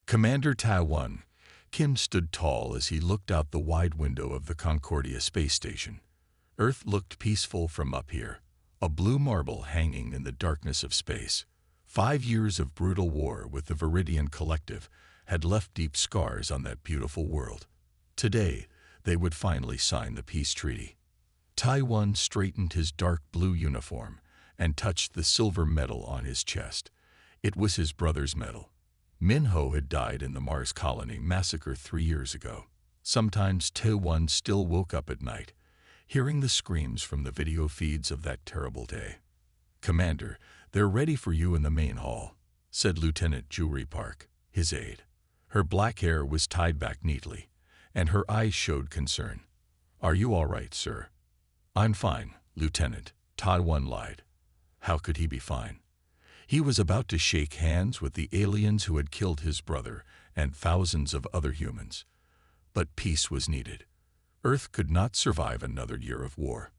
Commander Taiwan. Kim stood tall as he looked out the wide window of the Concordia space station. Earth looked peaceful from up here, a blue marble hanging in the darkness of space. 5 years of brutal war with the Viridian Collective had left deep scars on that beautiful world. Today, they would finally sign the peace treaty. Taiwan straightened his dark blue uniform and touched the silver medal on his chest. It was his brother's medal. Minho had died in the Mars colony massacre 3 years ago. Sometimes Taiwan still woke up at night, hearing the screams from the video feeds of that terrible day. "Commander, they're ready for you in the main hall," said Lieutenant Jewry Park, his aide. Her black hair was tied back neatly, and her eyes showed concern. "Are you all right, sir?" "I'm fine, Lieutenant," Taiwan lied. How could he be fine? He was about to shake hands with the aliens who had killed his brother and thousands of other humans. But peace was needed. Earth could not survive another year of war.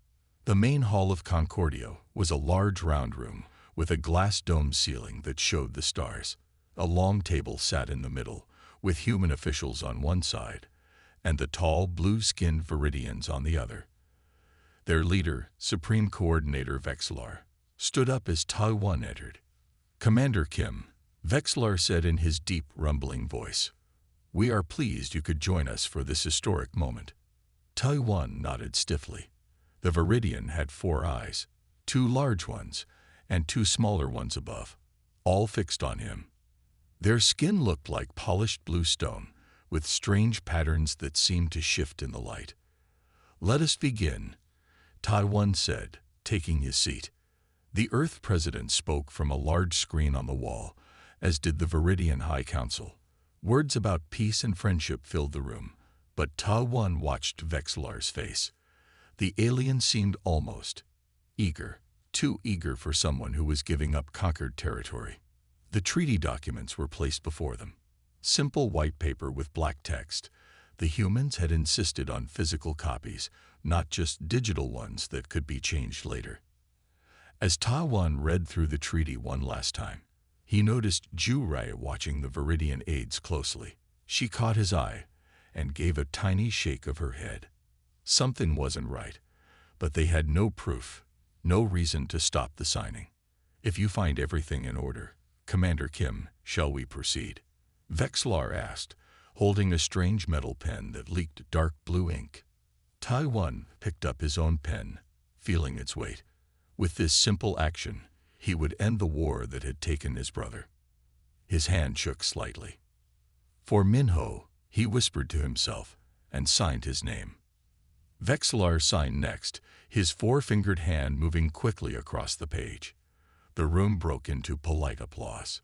The main hall of Concordia was a large round room with a glass dome ceiling that showed the stars. A long table sat in the middle, with human officials on one side, and the tall, blue-skinned Viridians on the other. Their leader, Supreme Coordinator Vexlar, stood up as Taiwan entered. "Commander Kim," Vexlar said in his deep, rumbling voice, "we are pleased you could join us for this historic moment." Taiwan nodded stiffly. The Viridian had 4 eyes, 2 large ones and 2 smaller ones above, all fixed on him. Their skin looked like polished blue stone, with strange patterns that seemed to shift in the light. "Let us begin," Taiwan said, taking his seat. The Earth President spoke from a large screen on the wall, as did the Viridian High Council. Words about peace and friendship filled the room, but Taiwan watched Vexlar's face. The alien seemed almost eager, too eager for someone who was giving up conquered territory. The treaty documents were placed before them. Simple white paper with black text. The humans had insisted on physical copies, not just digital ones that could be changed later. As Taiwan read through the treaty one last time, he noticed Jewry watching the Viridian aides closely. She caught his eye and gave a tiny shake of her head. Something wasn't right, but they had no proof, no reason to stop the signing. "If you find everything in order, Commander Kim, shall we proceed?" Vexlar asked, holding a strange metal pen that leaked dark blue ink. Taiwan picked up his own pen, feeling its weight. With this simple action, he would end the war that had taken his brother. His hand shook slightly. "For Minho," he whispered to himself, and signed his name. Vexlar signed next, his 4-fingered hand moving quickly across the page. The room broke into polite applause.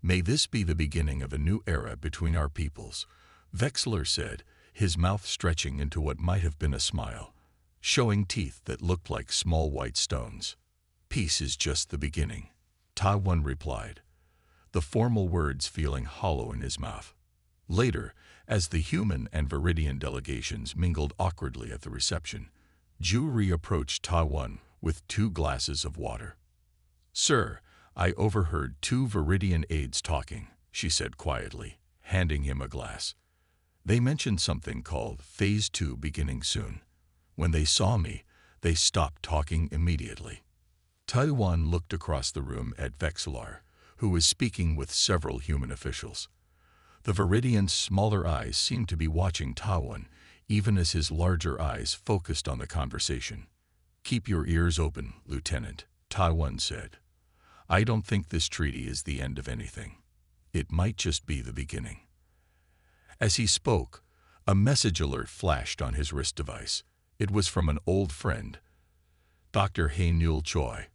"May this be the beginning of a new era between our peoples," Vexlar said, his mouth stretching into what might have been a smile, showing teeth that looked like small white stones. "Peace is just the beginning," Taiwan replied, the formal words feeling hollow in his mouth. Later, as the human and Viridian delegations mingled awkwardly at the reception, Jewry approached Taiwan with 2 glasses of water. "Sir, I overheard 2 Viridian aides talking," she said quietly, handing him a glass. "They mentioned something called Phase 2 beginning soon. When they saw me, they stopped talking immediately." Taiwan looked across the room at Vexlar, who was speaking with several human officials. The Viridian's smaller eyes seemed to be watching Taiwan, even as his larger eyes focused on the conversation. "Keep your ears open, Lieutenant," Taiwan said. "I don't think this treaty is the end of anything. It might just be the beginning." As he spoke, a message alert flashed on his wrist device. It was from an old friend, Dr. Hae-Nul Choi.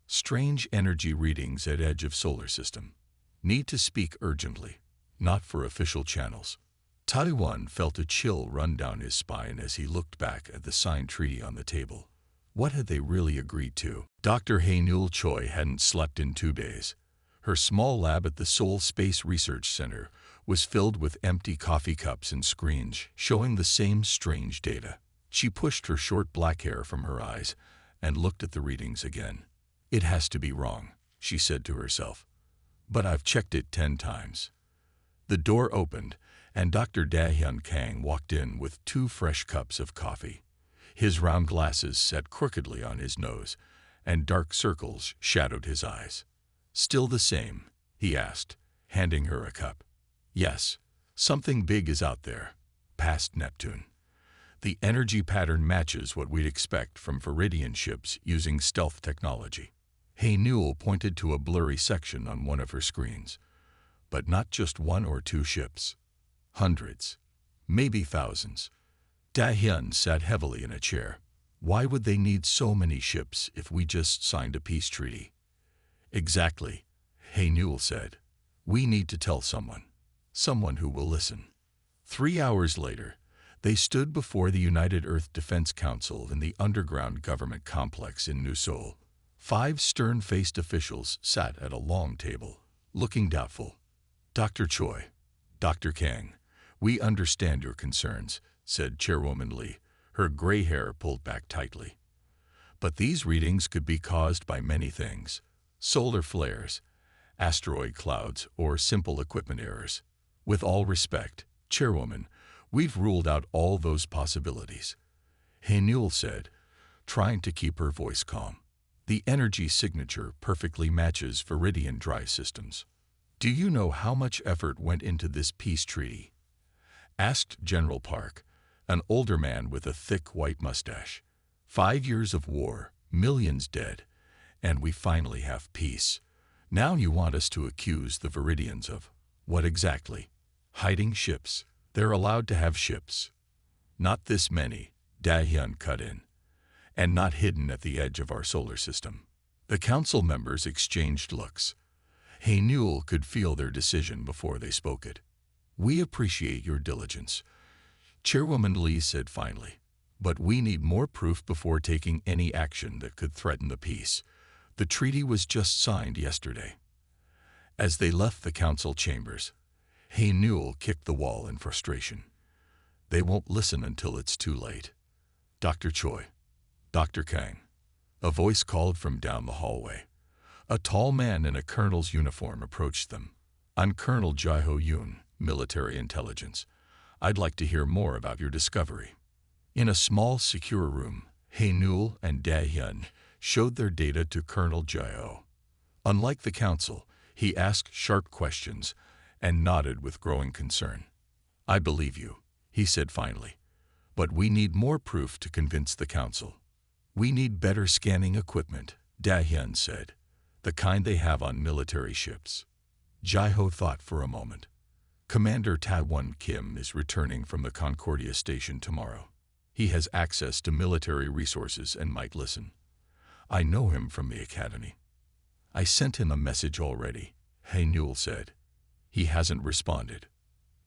"Strange energy readings at edge of solar system. Need to speak urgently. Not for official channels." Taiwan felt a chill run down his spine as he looked back at the signed treaty on the table. What had they really agreed to? Dr. Hae-Nul Choi hadn't slept in 2 days. Her small lab at the Seoul Space Research Center was filled with empty coffee cups and screens showing the same strange data. She pushed her short black hair from her eyes and looked at the readings again. "It has to be wrong," she said to herself. "But I've checked it 10 times. The door opened, and Dr. Dahyun Kang walked in with 2 fresh cups of coffee. His round glasses sat crookedly on his nose, and dark circles shadowed his eyes. "Still the same?" he asked, handing her a cup. "Yes, something big is out there, past Neptune. The energy pattern matches what we'd expect from Viridian ships using stealth technology." Hey Newell pointed to a blurry section on one of her screens. "But not just 1 or 2 ships. Hundreds, maybe thousands." Dahyun sat heavily in a chair. "Why would they need so many ships if we just signed a peace treaty?" "Exactly," Hey Newell said. "We need to tell someone. Someone who will listen." 3 hours later, they stood before the United Earth Defense Council in the underground government complex in New Seoul. 5 stern-faced officials sat at a long table, looking doubtful. "Dr. Choi, Dr. Kang, we understand your concerns," said Chairwoman Lee, her gray hair pulled back tightly. "But these readings could be caused by many things: solar flares, asteroid clouds, or simple equipment errors. With all respect, Chairwoman, we've ruled out all those possibilities," Hey Newell said, trying to keep her voice calm. "The energy signature perfectly matches Viridian drive systems." "Do you know how much effort went into this peace treaty?" asked General Park, an older man with a thick white mustache. 5 years of war, millions dead, and we finally have peace. Now you want us to accuse the Viridians of what exactly? Hiding ships. They're allowed to have ships. Not this many, Dahyun cut in. And not hidden at the edge of our solar system. The council members exchanged looks. Hey Newell could feel their decision before they spoke it. "We appreciate your diligence," Chairwoman Lee said finally, "but we need more proof before taking any action that could threaten the peace. The treaty was just signed yesterday." As they left the council chambers, Hey Newell kicked the wall in frustration. "They won't listen until it's too late." "Dr. Choi, Dr. Kang," a voice called from down the hallway. A tall man in a colonel's uniform approached them. "I'm Colonel Jae-ho Yoon, Military Intelligence. I'd like to hear more about your discovery." In a small, secure room, Hey Newell and Dahyun showed their data to Colonel Jae-ho. Unlike the council, he asked sharp questions and nodded with growing concern. "I believe you," he said finally, "but we need more proof to convince the council." "We need better scanning equipment," Dahyun said, "the kind they have on military ships." Jae-ho thought for a moment. "Commander Ta-won Kim is returning from the Concordia station tomorrow. He has access to military resources and might listen. I know him from the academy." "I sent him a message already," Hey Newell said. "He hasn't responded."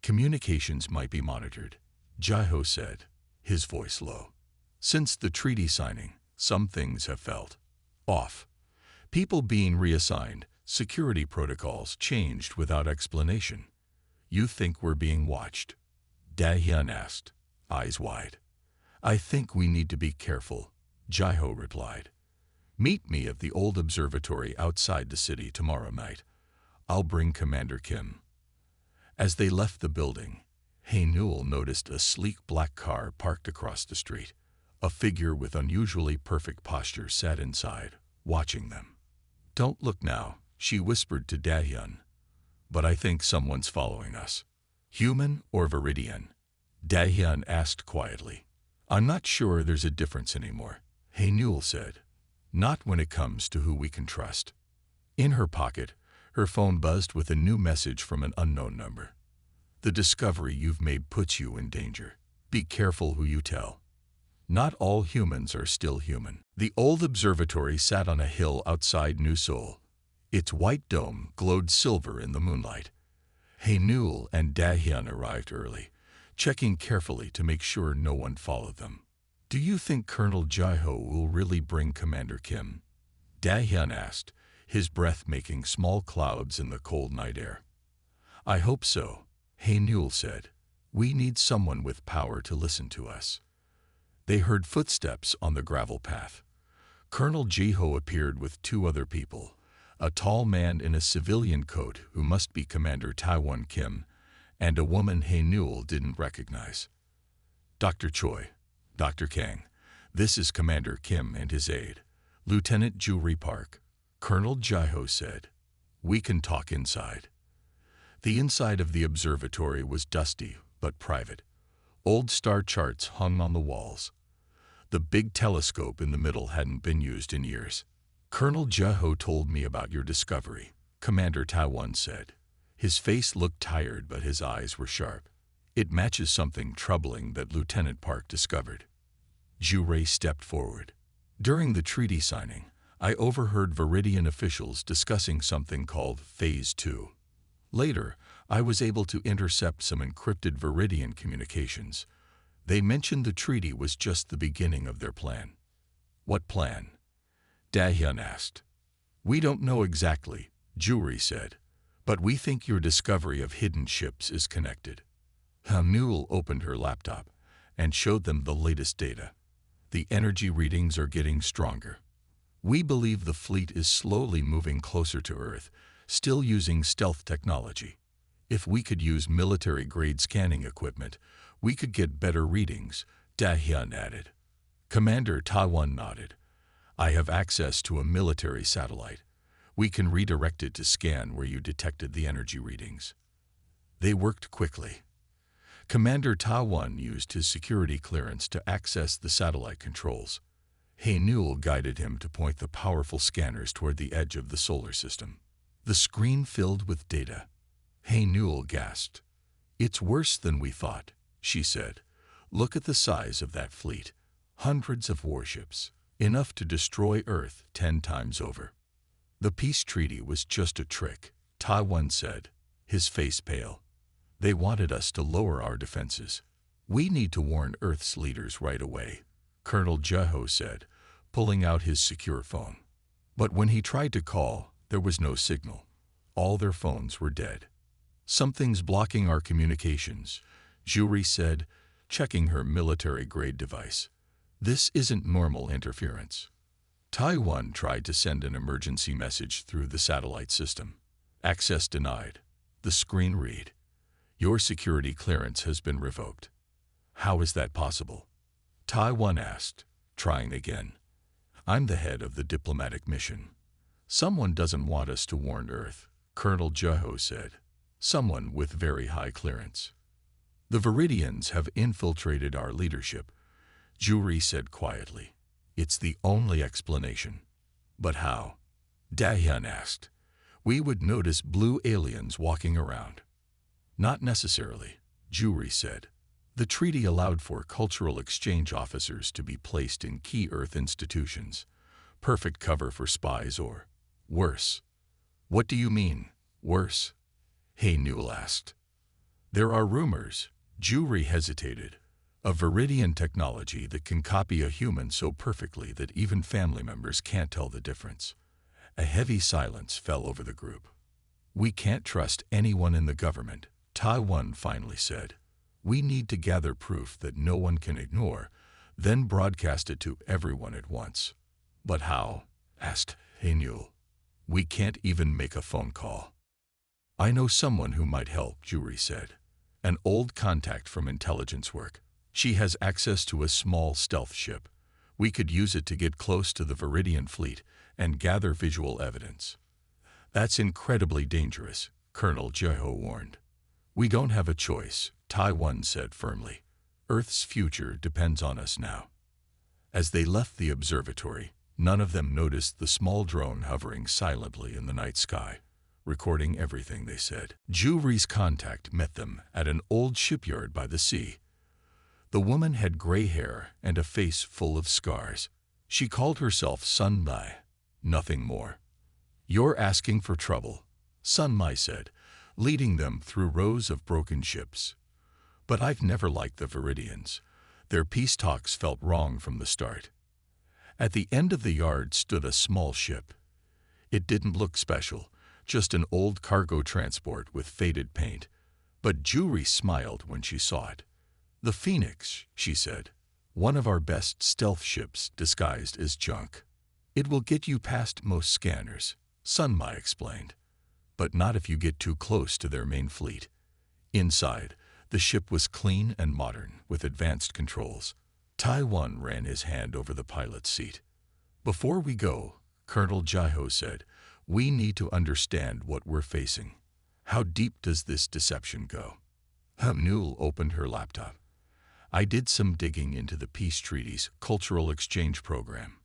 "Communications might be monitored," Jae-ho said, his voice low. "Since the treaty signing, some things have felt off. People being reassigned, security protocols changed without explanation." "You think we're being watched?" Dahyun asked, eyes wide. "I think we need to be careful," Jae-ho replied. "Meet me at the old observatory outside the city tomorrow night. I'll bring Commander Kim." As they left the building, Hey Newell noticed a sleek black car parked across the street. A figure with unusually perfect posture sat inside, watching them. "Don't look now," she whispered to Dahyun. "But I think someone's following us." "Human or Viridian?" Dahyun asked quietly. "I'm not sure there's a difference anymore," Hey Newell said. "Not when it comes to who we can trust." In her pocket, her phone buzzed with a new message from an unknown number. "The discovery you've made puts you in danger. Be careful who you tell. Not all humans are still human." The old observatory sat on a hill outside New Seoul. Its white dome glowed silver in the moonlight. Hey Newell and Dahyun arrived early, checking carefully to make sure no one followed them. "Do you think Colonel Jae-ho will really bring Commander Kim?" Dahyun asked, his breath making small clouds in the cold night air. "I hope so," Hey Newell said. "We need someone with power to listen to us." They heard footsteps on the gravel path. Colonel Jae-ho appeared with 2 other people, a tall man in a civilian coat who must be Commander Ta-won Kim, and a woman He Newell didn't recognize. Dr. Choi, Dr. Kang, this is Commander Kim and his aide, Lieutenant Ju-ri Park, Colonel Jae-ho said. We can talk inside. The inside of the observatory was dusty but private. Old star charts hung on the walls. The big telescope in the middle hadn't been used in years. Colonel Jae-ho told me about your discovery, Commander Taiwan said. His face looked tired, but his eyes were sharp. It matches something troubling that Lieutenant Park discovered. Ju-ri stepped forward. During the treaty signing, I overheard Viridian officials discussing something called Phase 2. Later, I was able to intercept some encrypted Viridian communications. They mentioned the treaty was just the beginning of their plan. What plan? Dahyun asked. We don't know exactly, Ju-ri said, but we think your discovery of hidden ships is connected. He Newell opened her laptop and showed them the latest data. The energy readings are getting stronger. We believe the fleet is slowly moving closer to Earth, still using stealth technology. If we could use military-grade scanning equipment, we could get better readings, Dahyun added. Commander Taiwan nodded. I have access to a military satellite. We can redirect it to scan where you detected the energy readings. They worked quickly. Commander Taiwan used his security clearance to access the satellite controls. He Newell guided him to point the powerful scanners toward the edge of the solar system. The screen filled with data. He Newell gasped. It's worse than we thought, she said. Look at the size of that fleet. Hundreds of warships, enough to destroy Earth 10 times over. The peace treaty was just a trick, Taiwan said, his face pale. They wanted us to lower our defenses. We need to warn Earth's leaders right away, Colonel Jae-ho said, pulling out his secure phone. But when he tried to call, there was no signal. All their phones were dead. Something's blocking our communications, Ju-ri said, checking her military-grade device. This isn't normal interference. Taiwan tried to send an emergency message through the satellite system. Access denied. The screen read, your security clearance has been revoked. How is that possible? Taiwan asked, trying again. I'm the head of the diplomatic mission. Someone doesn't want us to warn Earth, Colonel Jae-ho said. Someone with very high clearance. The Viridians have infiltrated our leadership, Ju-ri said quietly. It's the only explanation. But how? Dahyun asked. We would notice blue aliens walking around. Not necessarily, Ju-ri said. The treaty allowed for cultural exchange officers to be placed in key Earth institutions. Perfect cover for spies or, worse. What do you mean, worse? He Newell asked. There are rumors, Ju-ri hesitated, of Viridian technology that can copy a human so perfectly that even family members can't tell the difference. A heavy silence fell over the group. We can't trust anyone in the government, Taiwan finally said. We need to gather proof that no one can ignore, then broadcast it to everyone at once. But how? Asked He Newell. We can't even make a phone call. I know someone who might help, Ju-ri said. An old contact from intelligence work. She has access to a small stealth ship. We could use it to get close to the Viridian fleet and gather visual evidence. That's incredibly dangerous, Colonel Jae-ho warned. We don't have a choice, Taiwan said firmly. Earth's future depends on us now. As they left the observatory, none of them noticed the small drone hovering silently in the night sky, recording everything they said. Ju-ri's contact met them at an old shipyard by the sea. The woman had gray hair and a face full of scars. She called herself Sun Mai, nothing more. You're asking for trouble, Sun Mai said, leading them through rows of broken ships. But I've never liked the Viridians. Their peace talks felt wrong from the start. At the end of the yard stood a small ship. It didn't look special, just an old cargo transport with faded paint. But Ju-ri smiled when she saw it. The Phoenix, she said, one of our best stealth ships disguised as junk. It will get you past most scanners, Sun Mai explained. But not if you get too close to their main fleet. Inside, the ship was clean and modern, with advanced controls. Tai-1 ran his hand over the pilot's seat. "Before we go," Colonel Jaiho said, "we need to understand what we're facing. How deep does this deception go?" Newell opened her laptop. "I did some digging into the peace treaty's cultural exchange program.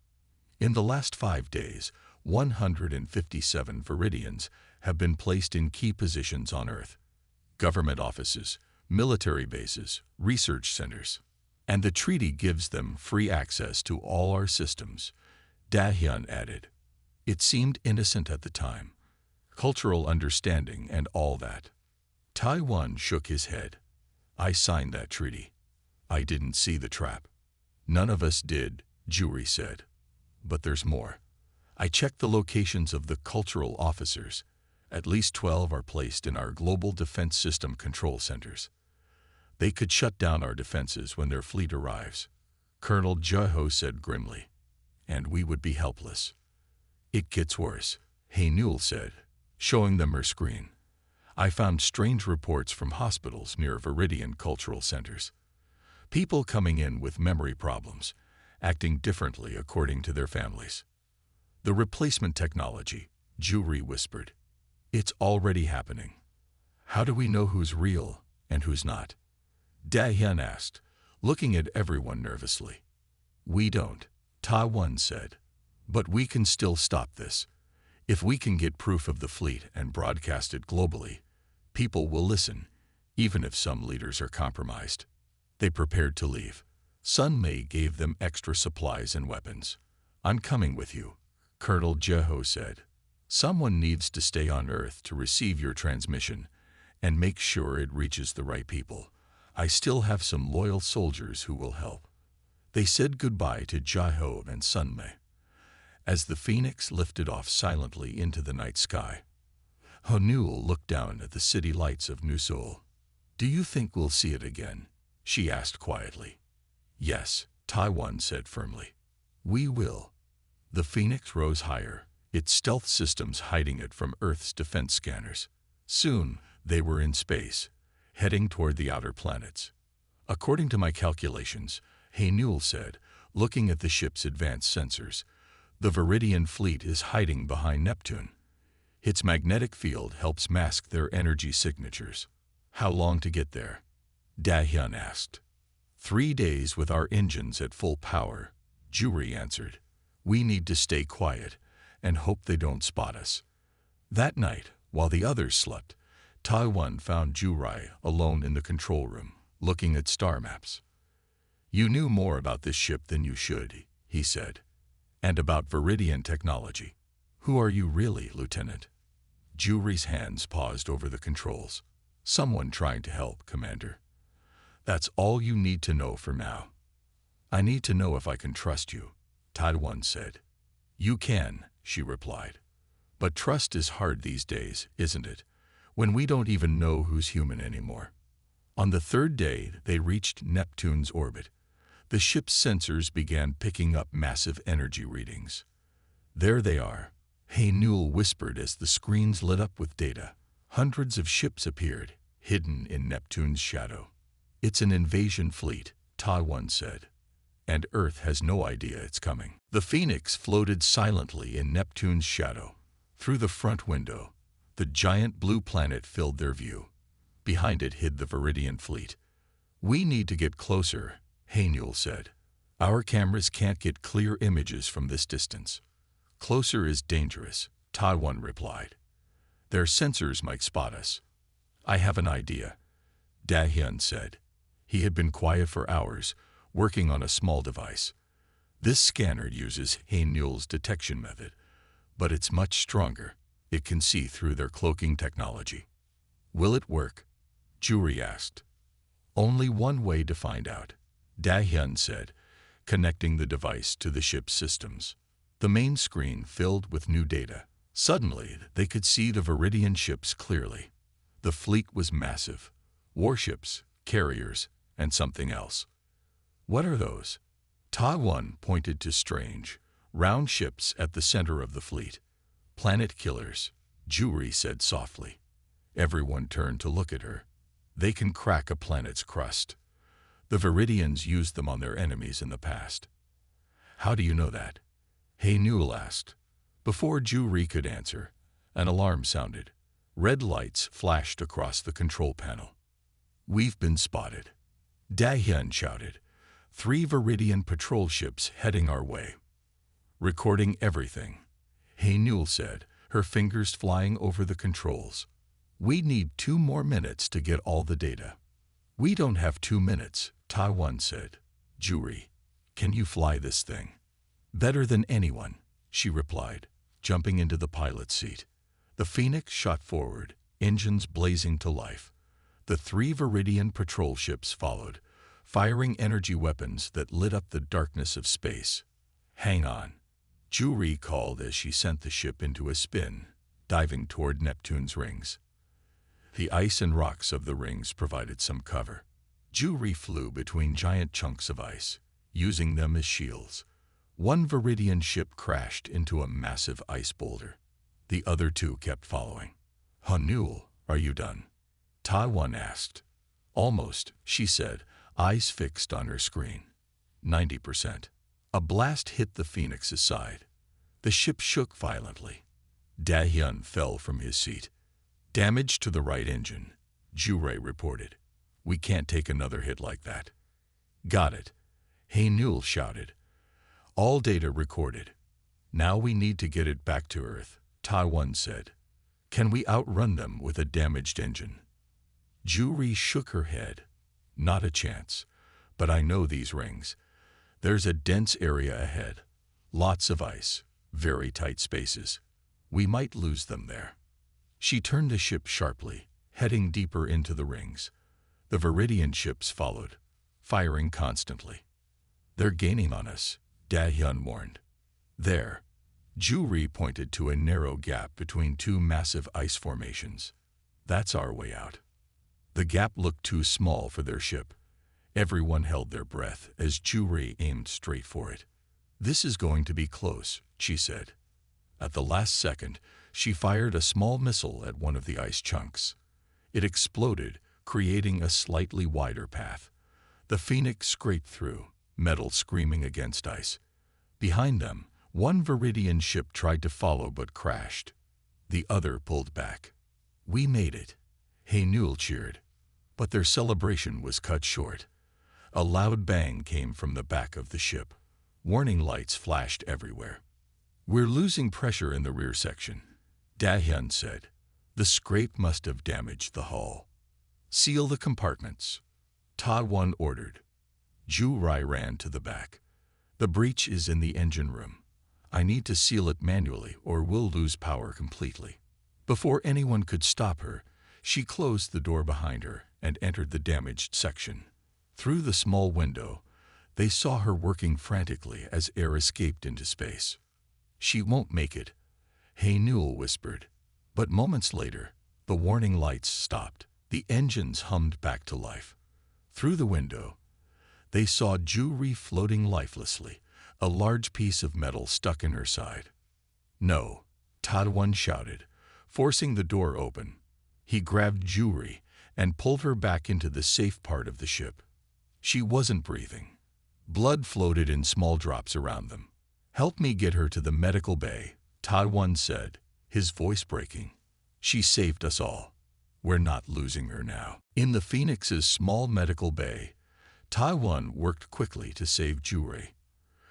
In the last 5 days, 157 Viridians have been placed in key positions on Earth. Government offices, military bases, research centers. And the treaty gives them free access to all our systems," Dahyun added. "It seemed innocent at the time. Cultural understanding and all that." Tai-1 shook his head. "I signed that treaty. I didn't see the trap." "None of us did," Juri said. "But there's more. I checked the locations of the cultural officers. At least 12 are placed in our global defense system control centers. They could shut down our defenses when their fleet arrives," Colonel Jaiho said grimly. "And we would be helpless." "It gets worse," Newell said, showing them her screen. "I found strange reports from hospitals near Viridian cultural centers. People coming in with memory problems, acting differently according to their families." "The replacement technology," Juri whispered. "It's already happening." "How do we know who's real and who's not?" Dahyun asked, looking at everyone nervously. "We don't," Tai-1 said. "But we can still stop this. If we can get proof of the fleet and broadcast it globally, people will listen, even if some leaders are compromised." They prepared to leave. Sun Mei gave them extra supplies and weapons. "I'm coming with you," Colonel Jaiho said. "Someone needs to stay on Earth to receive your transmission and make sure it reaches the right people. I still have some loyal soldiers who will help." They said goodbye to Jaiho and Sun Mei. As the Phoenix lifted off silently into the night sky, Newell looked down at the city lights of New Seoul. "Do you think we'll see it again?" she asked quietly. "Yes," Tai-1 said firmly. "We will." The Phoenix rose higher, its stealth systems hiding it from Earth's defense scanners. Soon, they were in space, heading toward the outer planets. "According to my calculations," Newell said, looking at the ship's advanced sensors, "the Viridian fleet is hiding behind Neptune. Its magnetic field helps mask their energy signatures." "How long to get there?" Dahyun asked. 3 days with our engines at full power," Juri answered. "We need to stay quiet and hope they don't spot us." That night, while the others slept, Tai-1 found Juri alone in the control room, looking at star maps. "You knew more about this ship than you should," he said, "and about Viridian technology. Who are you really, Lieutenant?" Juri's hands paused over the controls. "Someone trying to help, Commander. That's all you need to know for now." "I need to know if I can trust you," Tai-1 said. "You can," she replied. "But trust is hard these days, isn't it, when we don't even know who's human anymore?" On the 3rd day, they reached Neptune's orbit. The ship's sensors began picking up massive energy readings. "There they are," Newell whispered as the screens lit up with data. Hundreds of ships appeared, hidden in Neptune's shadow. "It's an invasion fleet," Tai-1 said, "and Earth has no idea it's coming." The Phoenix floated silently in Neptune's shadow. Through the front window, the giant blue planet filled their view. Behind it hid the Viridian fleet. "We need to get closer," Newell said. "Our cameras can't get clear images from this distance." "Closer is dangerous," Tai-1 replied. "Their sensors might spot us." "I have an idea," Dahyun said. He had been quiet for hours, working on a small device. "This scanner uses Newell's detection method, but it's much stronger. It can see through their cloaking technology." "Will it work?" Juri asked. "Only one way to find out," Dahyun said, connecting the device to the ship's systems. The main screen filled with new data. Suddenly, they could see the Viridian ships clearly. The fleet was massive. Warships, carriers, and something else. "What are those?" Tai-1 pointed to strange, round ships at the center of the fleet. "Planet killers," Juri said softly. Everyone turned to look at her. They can crack a planet's crust. The Viridians used them on their enemies in the past. How do you know that? Newell asked. Before Ju-Ri could answer, an alarm sounded. Red lights flashed across the control panel. We've been spotted. Da-hyun shouted. 3 Viridian patrol ships heading our way. Recording everything, Newell said, her fingers flying over the controls. We need 2 more minutes to get all the data. We don't have 2 minutes, Taiwan said. Ju-Ri, can you fly this thing? Better than anyone, she replied, jumping into the pilot's seat. The Phoenix shot forward, engines blazing to life. The 3 Viridian patrol ships followed, firing energy weapons that lit up the darkness of space. Hang on, Ju-Ri called as she sent the ship into a spin, diving toward Neptune's rings. The ice and rocks of the rings provided some cover. Ju-Ri flew between giant chunks of ice, using them as shields. 1 Viridian ship crashed into a massive ice boulder. The other 2 kept following. Newell, are you done? Taiwan asked. Almost, she said, eyes fixed on her screen. 90%. A blast hit the Phoenix's side. The ship shook violently. Da-hyun fell from his seat. Damage to the right engine, Ju-Ri reported. We can't take another hit like that. Got it, Newell shouted. All data recorded. Now we need to get it back to Earth, Taiwan said. Can we outrun them with a damaged engine? Ju-Ri shook her head. Not a chance. But I know these rings. There's a dense area ahead. Lots of ice. Very tight spaces. We might lose them there. She turned the ship sharply, heading deeper into the rings. The Viridian ships followed, firing constantly. They're gaining on us, Da-hyun warned. There. Ju-Ri pointed to a narrow gap between 2 massive ice formations. That's our way out. The gap looked too small for their ship. Everyone held their breath as Ju-Ri aimed straight for it. This is going to be close, she said. At the last second, she fired a small missile at one of the ice chunks. It exploded, creating a slightly wider path. The Phoenix scraped through, metal screaming against ice. Behind them, 1 Viridian ship tried to follow but crashed. The other pulled back. We made it, Newell cheered. But their celebration was cut short. A loud bang came from the back of the ship. Warning lights flashed everywhere. We're losing pressure in the rear section, Da-hyun said. The scrape must have damaged the hull. Seal the compartments, Taiwan ordered. Ju-Ri ran to the back. The breach is in the engine room. I need to seal it manually or we'll lose power completely. Before anyone could stop her, she closed the door behind her and entered the damaged section. Through the small window, they saw her working frantically as air escaped into space. She won't make it, Newell whispered. But moments later, the warning lights stopped. The engines hummed back to life. Through the window, they saw Ju-Ri floating lifelessly, a large piece of metal stuck in her side. No, Taiwan shouted, forcing the door open. He grabbed Ju-Ri and pulled her back into the safe part of the ship. She wasn't breathing. Blood floated in small drops around them. Help me get her to the medical bay, Taiwan said, his voice breaking. She saved us all. We're not losing her now. In the Phoenix's small medical bay, Taiwan worked quickly to save Ju-Ri.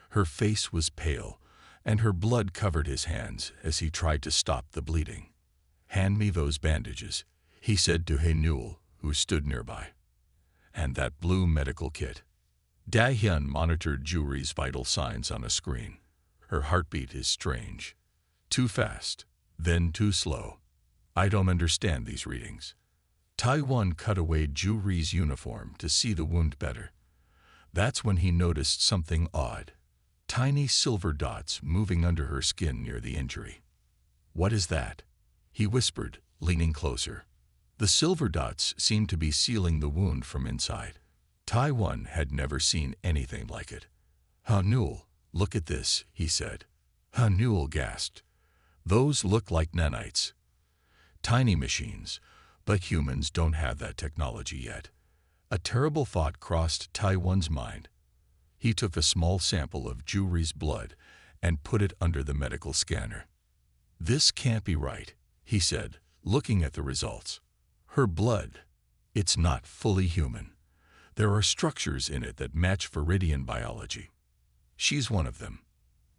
Her face was pale, and her blood covered his hands as he tried to stop the bleeding. Hand me those bandages, he said to Newell, who stood nearby. And that blue medical kit. Da-hyun monitored Ju-Ri's vital signs on a screen. Her heartbeat is strange. Too fast, then too slow. I don't understand these readings. Taiwan cut away Ju-Ri's uniform to see the wound better. That's when he noticed something odd. Tiny silver dots moving under her skin near the injury. What is that? He whispered, leaning closer. The silver dots seemed to be sealing the wound from inside. Taiwan had never seen anything like it. Newell, look at this, he said. Newell gasped. Those look like nanites. Tiny machines, But humans don't have that technology yet. A terrible thought crossed Taiwan's mind. He took a small sample of Juri's blood and put it under the medical scanner. "This can't be right," he said, looking at the results. "Her blood, it's not fully human. There are structures in it that match Viridian biology." "She's one of them?"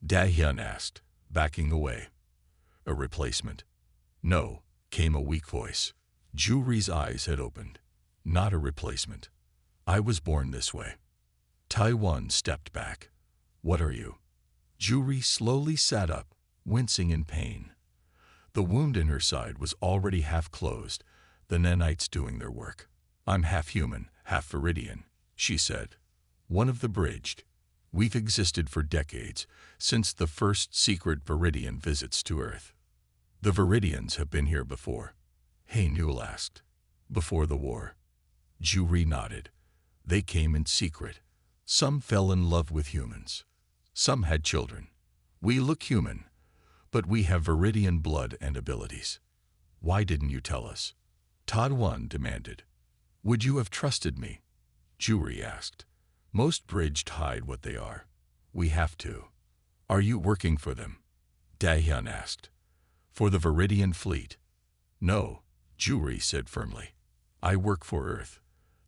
Dahyun asked, backing away. "A replacement?" "No," came a weak voice. Juri's eyes had opened. "Not a replacement. I was born this way." Taiwan stepped back. "What are you?" Juri slowly sat up, wincing in pain. The wound in her side was already half closed, the nanites doing their work. "I'm half human, half Viridian," she said. "One of the bridged. We've existed for decades, since the first secret Viridian visits to Earth." "The Viridians have been here before?" Haenul asked. "Before the war." Juri nodded. "They came in secret. Some fell in love with humans. Some had children. We look human, but we have Viridian blood and abilities." "Why didn't you tell us?" Taiwan demanded. "Would you have trusted me?" Juri asked. "Most bridged hide what they are. We have to." "Are you working for them?" Dahyun asked. "For the Viridian fleet?" "No," Juri said firmly. "I work for Earth.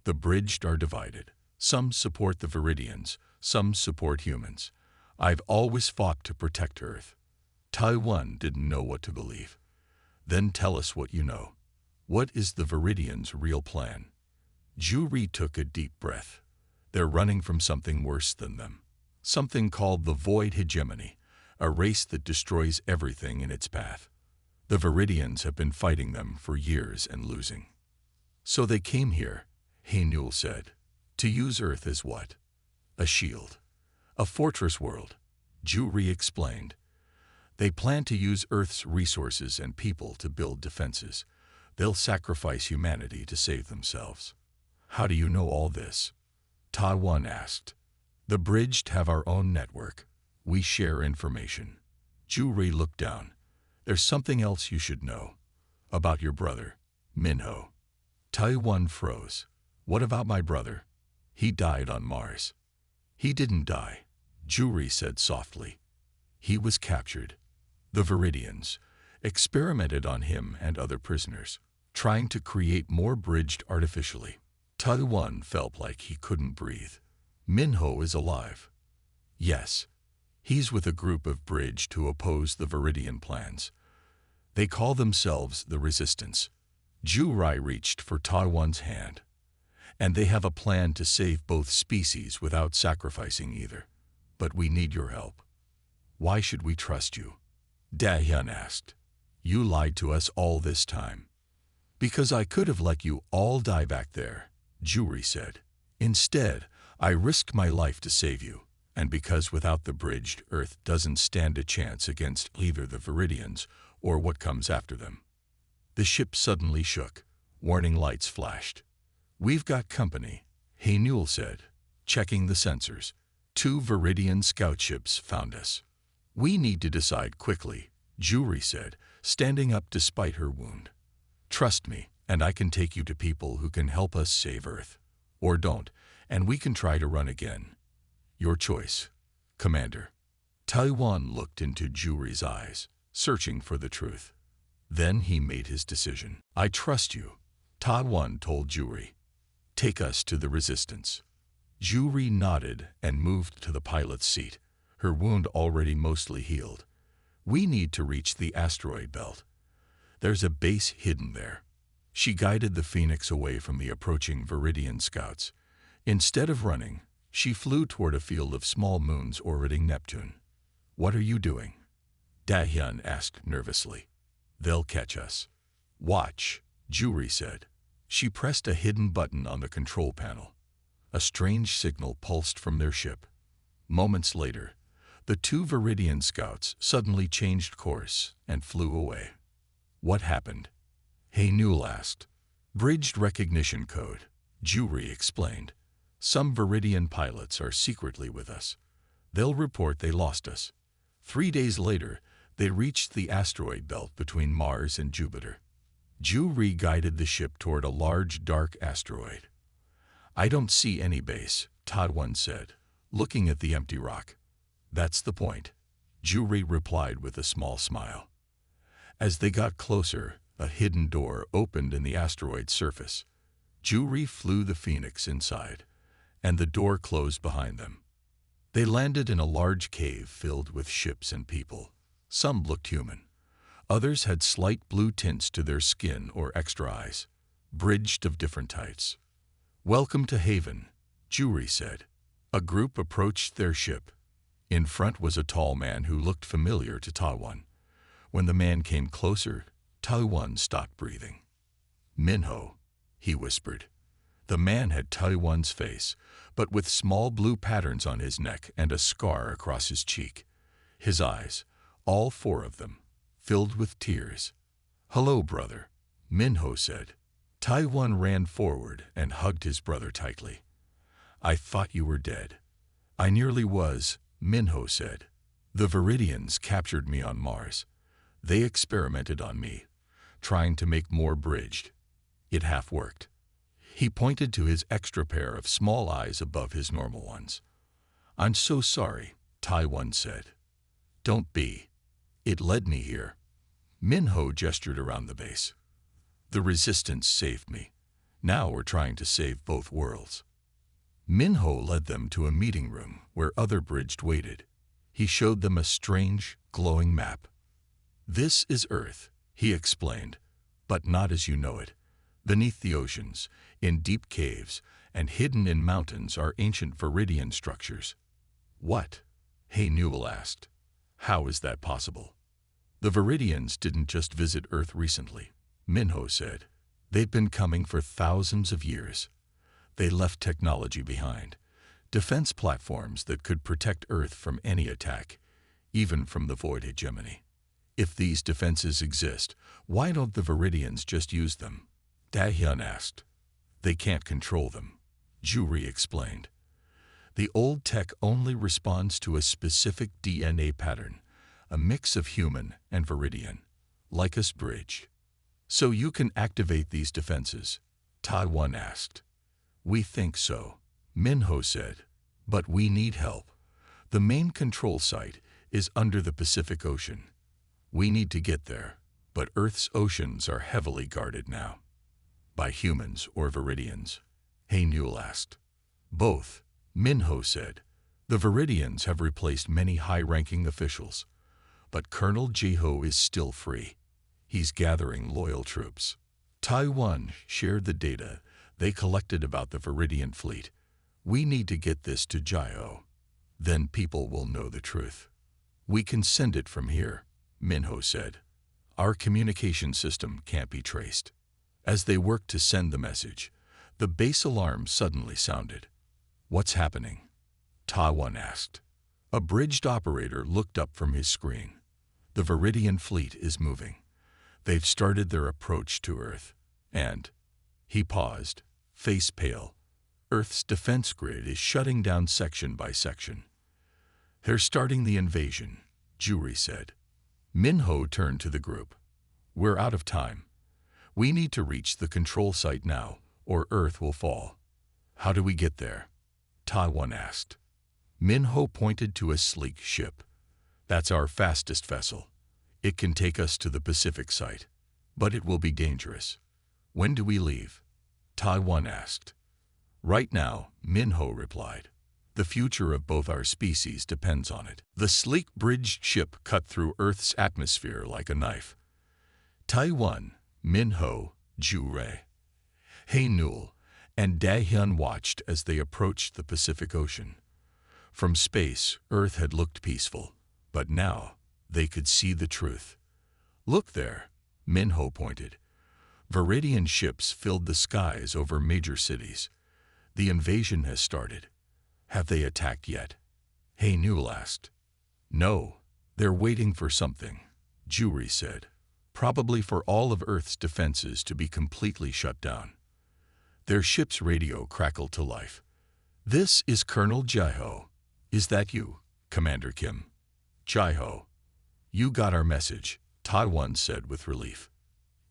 The bridged are divided. Some support the Viridians, some support humans. I've always fought to protect Earth." Taiwan didn't know what to believe. "Then tell us what you know. What is the Viridians' real plan?" Juri took a deep breath. "They're running from something worse than them. Something called the Void Hegemony, a race that destroys everything in its path. The Viridians have been fighting them for years and losing." "So they came here," Haenul said. "To use Earth as what?" "A shield. A fortress world," Juri explained. "They plan to use Earth's resources and people to build defenses. They'll sacrifice humanity to save themselves." "How do you know all this?" Taiwan asked. "The bridged have our own network. We share information." Juri looked down. "There's something else you should know. About your brother, Minho." Taiwan froze. "What about my brother?" "He died on Mars." "He didn't die," Juri said softly. "He was captured. The Viridians experimented on him and other prisoners, trying to create more bridged artificially." Taiwan felt like he couldn't breathe. "Minho is alive?" "Yes. He's with a group of bridged who oppose the Viridian plans. They call themselves the Resistance." Juri reached for Taiwan's hand. "And they have a plan to save both species without sacrificing either. But we need your help." "Why should we trust you?" Dahyun asked. "You lied to us all this time." "Because I could have let you all die back there," Juri said. "Instead, I risked my life to save you, and because without the bridged Earth doesn't stand a chance against either the Viridians or what comes after them." The ship suddenly shook. Warning lights flashed. "We've got company," Haenul said, checking the sensors. "2 Viridian scout ships found us." "We need to decide quickly," Juri said, standing up despite her wound. "Trust me, and I can take you to people who can help us save Earth. Or don't, and we can try to run again. Your choice, Commander." Taiwan looked into Juri's eyes, searching for the truth. Then he made his decision. "I trust you," Taiwan told Juri. "Take us to the Resistance." Juri nodded and moved to the pilot's seat, her wound already mostly healed. "We need to reach the asteroid belt. There's a base hidden there." She guided the Phoenix away from the approaching Viridian scouts. Instead of running, she flew toward a field of small moons orbiting Neptune. "What are you doing?" Dahyun asked nervously. "They'll catch us." "Watch," Juri said. She pressed a hidden button on the control panel. A strange signal pulsed from their ship. Moments later, the 2 Viridian scouts suddenly changed course and flew away. "What happened?" Haenul asked. "Bridged recognition code," Juri explained. "Some Viridian pilots are secretly with us. They'll report they lost us. 3 days later, they reached the asteroid belt between Mars and Jupiter." Ju-Ri guided the ship toward a large, dark asteroid. I don't see any base, Tadwan said, looking at the empty rock. That's the point, Ju-Ri replied with a small smile. As they got closer, a hidden door opened in the asteroid's surface. Ju-Ri flew the Phoenix inside, and the door closed behind them. They landed in a large cave filled with ships and people. Some looked human. Others had slight blue tints to their skin or extra eyes, bridged of different types. Welcome to Haven, Ju-Ri said. A group approached their ship. In front was a tall man who looked familiar to Taiwan. When the man came closer, Taiwan stopped breathing. Minho, he whispered. The man had Taiwan's face, but with small blue patterns on his neck and a scar across his cheek. His eyes, all four of them, filled with tears. Hello, brother, Minho said. Taiwan ran forward and hugged his brother tightly. I thought you were dead. I nearly was, Minho said. The Viridians captured me on Mars. They experimented on me, trying to make more bridged. It half worked. He pointed to his extra pair of small eyes above his normal ones. I'm so sorry, Taiwan said. Don't be. It led me here. Minho gestured around the base. The resistance saved me. Now we're trying to save both worlds. Minho led them to a meeting room where other bridged waited. He showed them a strange, glowing map. This is Earth, he explained, but not as you know it. Beneath the oceans, in deep caves, and hidden in mountains are ancient Viridian structures. What? Hey Newell asked. How is that possible? The Viridians didn't just visit Earth recently, Minho said. They've been coming for thousands of years. They left technology behind, defense platforms that could protect Earth from any attack, even from the Void hegemony. If these defenses exist, why don't the Viridians just use them? Dahyun asked. They can't control them, Ju-Ri explained. The old tech only responds to a specific DNA pattern, a mix of human and Viridian, like a bridge. So you can activate these defenses? Taiwan asked. We think so, Minho said, but we need help. The main control site is under the Pacific Ocean. We need to get there, but Earth's oceans are heavily guarded now. By humans or Viridians? Hey Newell asked. Both, Minho said. The Viridians have replaced many high-ranking officials, but Colonel Jiho is still free. He's gathering loyal troops. Taiwan shared the data they collected about the Viridian fleet. We need to get this to Jiho. Then people will know the truth. We can send it from here, Minho said. Our communication system can't be traced. As they worked to send the message, the base alarm suddenly sounded. What's happening? Taiwan asked. A bridged operator looked up from his screen. The Viridian fleet is moving. They've started their approach to Earth, and... He paused, face pale. Earth's defense grid is shutting down section by section. They're starting the invasion, Ju-Ri said. Minho turned to the group. We're out of time. We need to reach the control site now, or Earth will fall. How do we get there? Taiwan asked. Minho pointed to a sleek ship. That's our fastest vessel. It can take us to the Pacific site, but it will be dangerous. When do we leave? Taiwan asked. Right now, Minho replied. The future of both our species depends on it. The sleek bridged ship cut through Earth's atmosphere like a knife. Taiwan, Minho, Ju-Ri, Hey Newell, and Dahyun watched as they approached the Pacific Ocean. From space, Earth had looked peaceful, but now they could see the truth. Look there, Minho pointed. Viridian ships filled the skies over major cities. The invasion has started. Have they attacked yet? Hey Newell asked. No, they're waiting for something, Ju-Ri said. Probably for all of Earth's defenses to be completely shut down. Their ship's radio crackled to life. This is Colonel Jiho. Is that you, Commander Kim? Jiho. You got our message, Taiwan said with relief.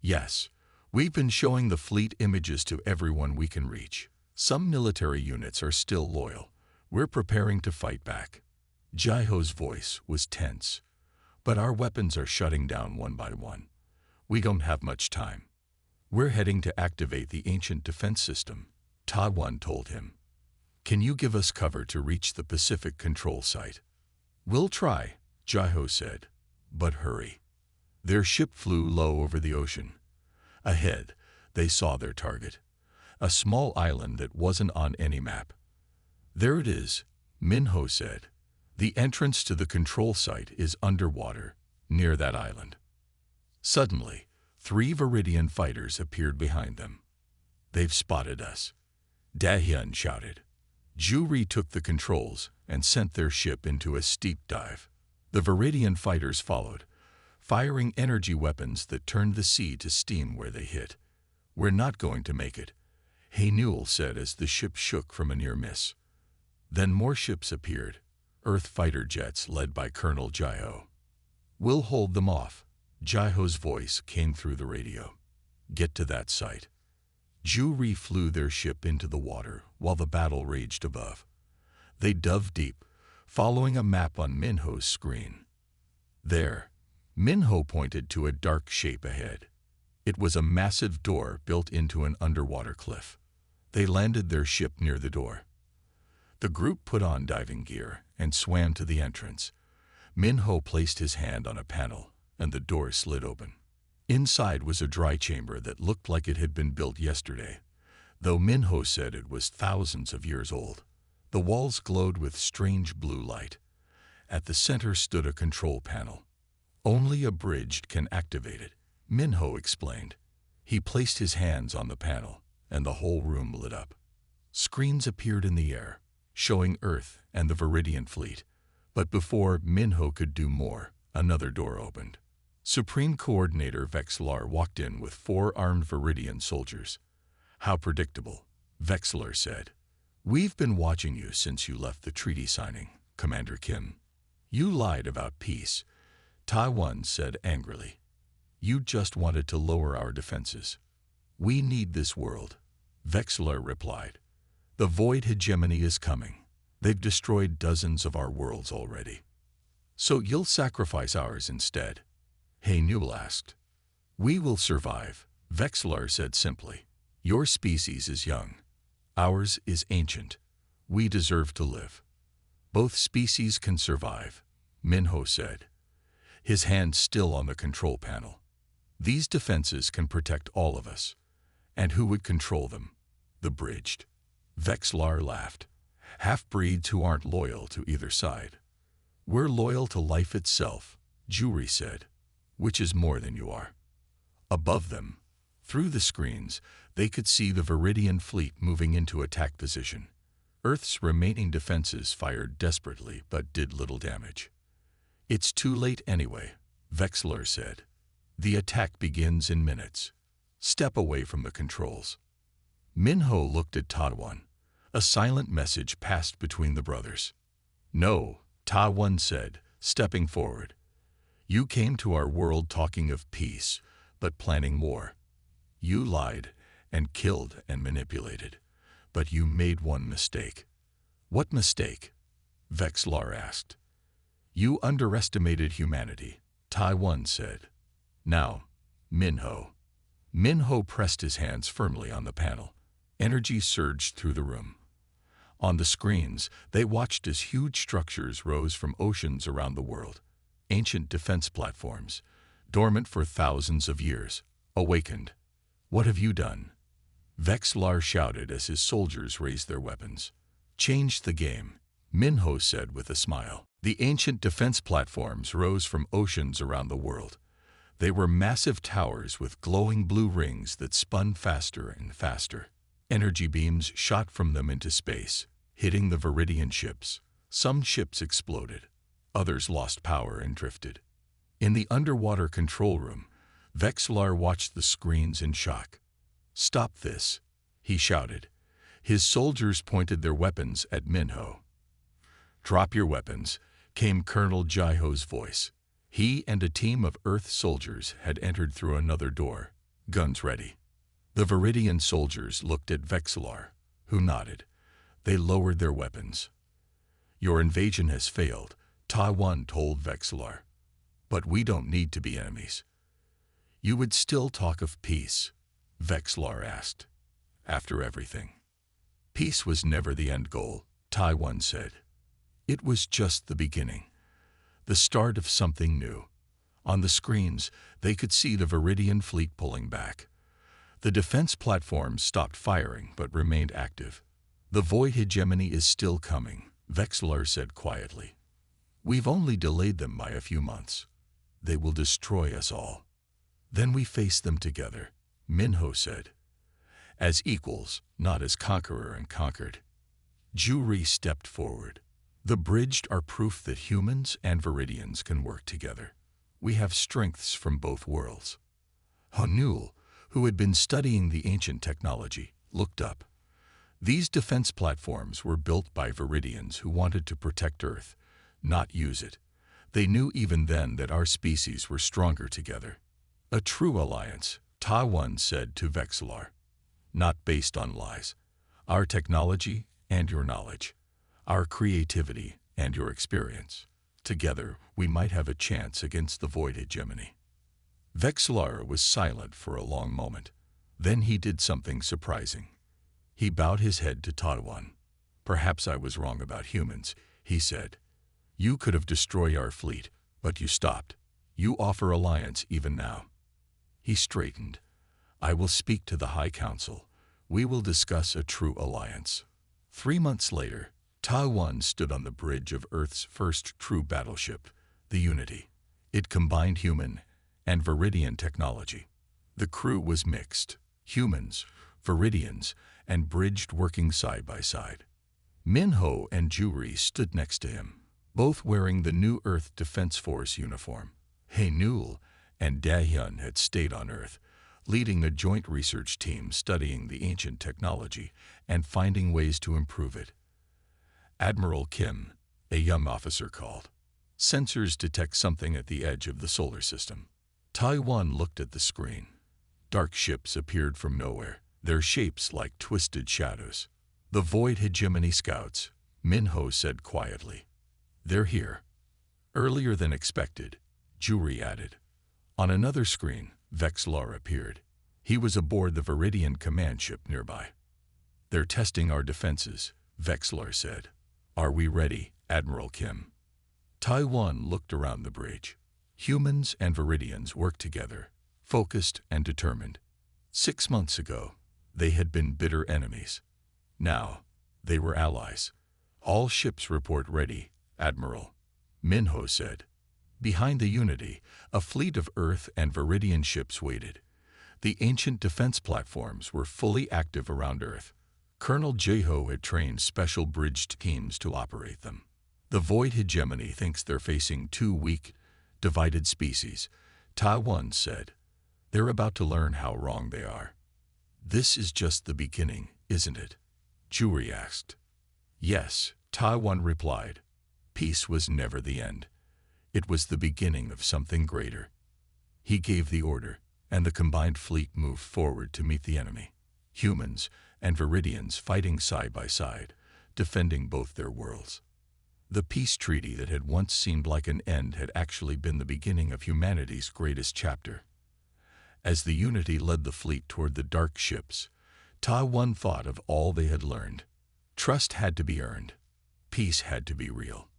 Yes, We've been showing the fleet images to everyone we can reach. Some military units are still loyal. We're preparing to fight back. Jaiho's voice was tense. But our weapons are shutting down one by one. We don't have much time. We're heading to activate the ancient defense system, Ta-1 told him. Can you give us cover to reach the Pacific control site? We'll try, Jaiho said. But hurry. Their ship flew low over the ocean. Ahead, they saw their target, a small island that wasn't on any map. There it is, Minho said. The entrance to the control site is underwater, near that island. Suddenly, 3 Viridian fighters appeared behind them. They've spotted us, Dahyun shouted. Juri took the controls and sent their ship into a steep dive. The Viridian fighters followed, firing energy weapons that turned the sea to steam where they hit. We're not going to make it, Haenul said as the ship shook from a near miss. Then more ships appeared, Earth fighter jets led by Colonel Jaiho. We'll hold them off, Jaiho's voice came through the radio. Get to that site. Juri flew their ship into the water while the battle raged above. They dove deep, following a map on Minho's screen. There, Minho pointed to a dark shape ahead. It was a massive door built into an underwater cliff. They landed their ship near the door. The group put on diving gear and swam to the entrance. Minho placed his hand on a panel, and the door slid open. Inside was a dry chamber that looked like it had been built yesterday, though Minho said it was thousands of years old. The walls glowed with strange blue light. At the center stood a control panel. Only a bridged can activate it, Minho explained. He placed his hands on the panel, and the whole room lit up. Screens appeared in the air, showing Earth and the Viridian fleet. But before Minho could do more, another door opened. Supreme Coordinator Vexlar walked in with 4 armed Viridian soldiers. How predictable, Vexlar said. We've been watching you since you left the treaty signing, Commander Kim. You lied about peace, Ta-1 said angrily. You just wanted to lower our defenses. We need this world, Vexlar replied. The Void Hegemony is coming. They've destroyed dozens of our worlds already. So you'll sacrifice ours instead? Haenul asked. We will survive, Vexlar said simply. Your species is young. Ours is ancient. We deserve to live. Both species can survive, Minho said, his hand still on the control panel. These defenses can protect all of us. And who would control them? The bridged. Vexlar laughed. Half-breeds who aren't loyal to either side. We're loyal to life itself, Juri said, which is more than you are. Above them, through the screens, they could see the Viridian fleet moving into attack position. Earth's remaining defenses fired desperately but did little damage. It's too late anyway, Vexlar said. The attack begins in minutes. Step away from the controls. Minho looked at Ta-1. A silent message passed between the brothers. No, Ta-1 said, stepping forward. You came to our world talking of peace, but planning war. You lied and killed and manipulated, but you made one mistake. What mistake? Vexlar asked. You underestimated humanity, Ta-1 said. Now, Minho. Minho pressed his hands firmly on the panel. Energy surged through the room. On the screens, they watched as huge structures rose from oceans around the world. Ancient defense platforms, dormant for thousands of years, awakened. What have you done? Vexlar shouted as his soldiers raised their weapons. Changed the game, Minho said with a smile. The ancient defense platforms rose from oceans around the world. They were massive towers with glowing blue rings that spun faster and faster. Energy beams shot from them into space, hitting the Viridian ships. Some ships exploded. Others lost power and drifted. In the underwater control room, Vexlar watched the screens in shock. Stop this, he shouted. His soldiers pointed their weapons at Minho. Drop your weapons, came Colonel Jaiho's voice. He and a team of Earth soldiers had entered through another door, guns ready. The Viridian soldiers looked at Vexillar, who nodded. They lowered their weapons. Your invasion has failed, Taiwan told Vexillar. But we don't need to be enemies. You would still talk of peace, Vexillar asked. After everything. Peace was never the end goal, Taiwan said. It was just the beginning. The start of something new. On the screens, they could see the Viridian fleet pulling back. The defense platforms stopped firing but remained active. The Void hegemony is still coming, Vexillar said quietly. We've only delayed them by a few months. They will destroy us all. Then we face them together, Minho said. As equals, not as conqueror and conquered. Juri stepped forward. The bridged are proof that humans and Viridians can work together. We have strengths from both worlds. Hanul, who had been studying the ancient technology, looked up. These defense platforms were built by Viridians who wanted to protect Earth, not use it. They knew even then that our species were stronger together. A true alliance, Taiwan said to Vexillar. Not based on lies. Our technology and your knowledge. Our creativity and your experience. Together, we might have a chance against the Void hegemony. Vexillar was silent for a long moment. Then he did something surprising. He bowed his head to Taiwan. Perhaps I was wrong about humans, he said. You could have destroyed our fleet, but you stopped. You offer alliance even now. He straightened. I will speak to the High Council. We will discuss a true alliance. 3 months later, Taiwan stood on the bridge of Earth's first true battleship, the Unity. It combined human and Viridian technology. The crew was mixed, humans, Viridians, and bridged working side by side. Minho and Juri stood next to him, both wearing the new Earth Defense Force uniform. Hanul and Dahyun had stayed on Earth, leading a joint research team studying the ancient technology and finding ways to improve it. Admiral Kim, a young officer, called. Sensors detect something at the edge of the solar system. Taiwan looked at the screen. Dark ships appeared from nowhere, their shapes like twisted shadows. The Void hegemony scouts, Minho said quietly. They're here. Earlier than expected, Juri added. On another screen, Vexillar appeared. He was aboard the Viridian command ship nearby. They're testing our defenses, Vexillar said. Are we ready, Admiral Kim? Taiwan looked around the bridge. Humans and Viridians worked together, focused and determined. 6 months ago, they had been bitter enemies. Now, they were allies. All ships report ready, Admiral, Minho said. Behind the Unity, a fleet of Earth and Viridian ships waited. The ancient defense platforms were fully active around Earth. Colonel Jeho had trained special bridged teams to operate them. The Void hegemony thinks they're facing 2 weak, divided species, Taiwan said. They're about to learn how wrong they are. This is just the beginning, isn't it? Juri asked. Yes, Taiwan replied. Peace was never the end. It was the beginning of something greater. He gave the order, and the combined fleet moved forward to meet the enemy. Humans and Viridians fighting side by side, defending both their worlds. The peace treaty that had once seemed like an end had actually been the beginning of humanity's greatest chapter. As the Unity led the fleet toward the dark ships, Taiwan thought of all they had learned. Trust had to be earned. Peace had to be real.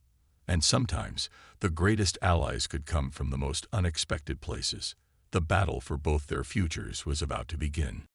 And sometimes, the greatest allies could come from the most unexpected places. The battle for both their futures was about to begin.